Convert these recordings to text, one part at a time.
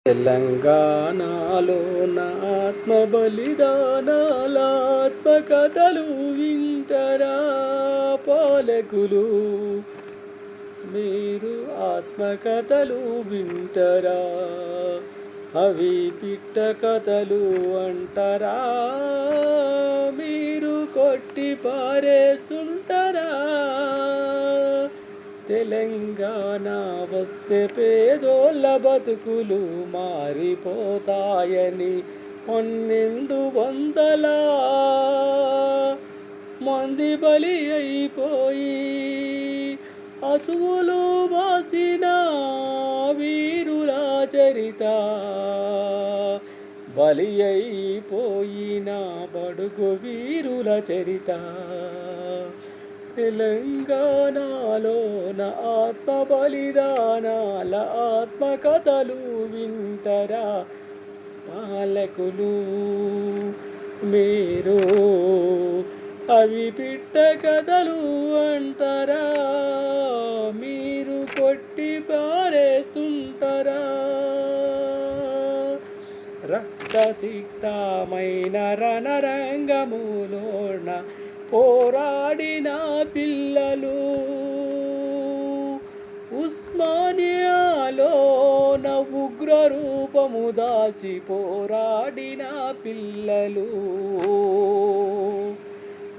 తెలంగాణలో నా ఆత్మ బలిదానాల ఆత్మకథలు వింటరా పాలకులు, మీరు ఆత్మకథలు వింటరా? అవి పిట్ట కథలు అంటారా? మీరు కొట్టి పారేస్తుంటారా? తెలంగాణ వస్తే పేదోళ్ళ బతుకులు మారిపోతాయని 1200 మంది బలి అయిపోయి అసువులు బాసిన వీరుల చరిత, బలి అయిపోయిన బడుగు వీరుల చరిత. తెలంగాణలో నా ఆత్మ బలిదానాల ఆత్మకథలు వింటరా పాలకులు, మీరు అవి పిట్ట కథలు అంటారా? మీరు కొట్టి పారేస్తుంటారా? రక్తసిక్తమైన రణరంగములోన పోరాడిన పిల్లలు, ఉస్మానియాలోన ఉగ్ర రూపము దాల్చి పోరాడిన పిల్లలు,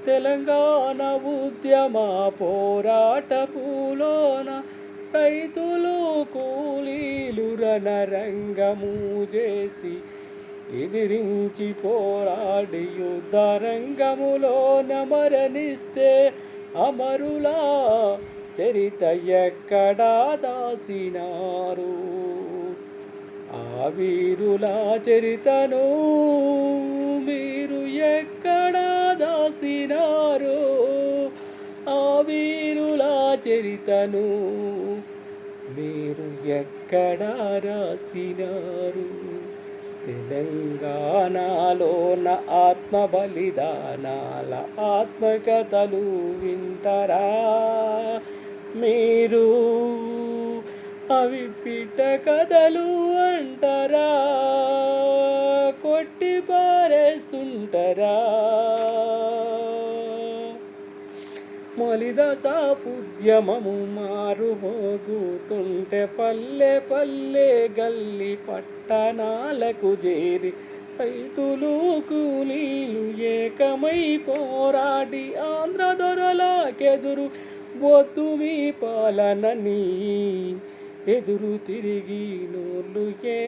తెలంగాణ ఉద్యమ పోరాటపులోన రైతులు కూలీలు రణరంగము చేసి ఎదిరించి పోరాడి యుద్ధ రంగములోన మరణిస్తే అమరుల చరిత ఎక్కడా దాసినారు? ఆ వీరుల చరితను మీరు ఎక్కడా దాసినారు? ఆ వీరుల చరితను మీరు ఎక్కడా రాసినారు? తెలంగాణలో నా ఆత్మ బలిదానాల ఆత్మకథలు వింటరా మీరు? అవి పిట్ట కథలు అంటారా? కొట్టి పారేస్తుంటారా? మలిదశాపుద్యమము మారుమోగుతుంటే పల్లె పల్లె గల్లి పట్టణాలకు చేరి రైతులు కూలీలు ఏకమై పోరాడి ఆంధ్ర దొరలకెదురు వద్దు మీ పాలనని ఎదురు తిరిగి నోళ్ళు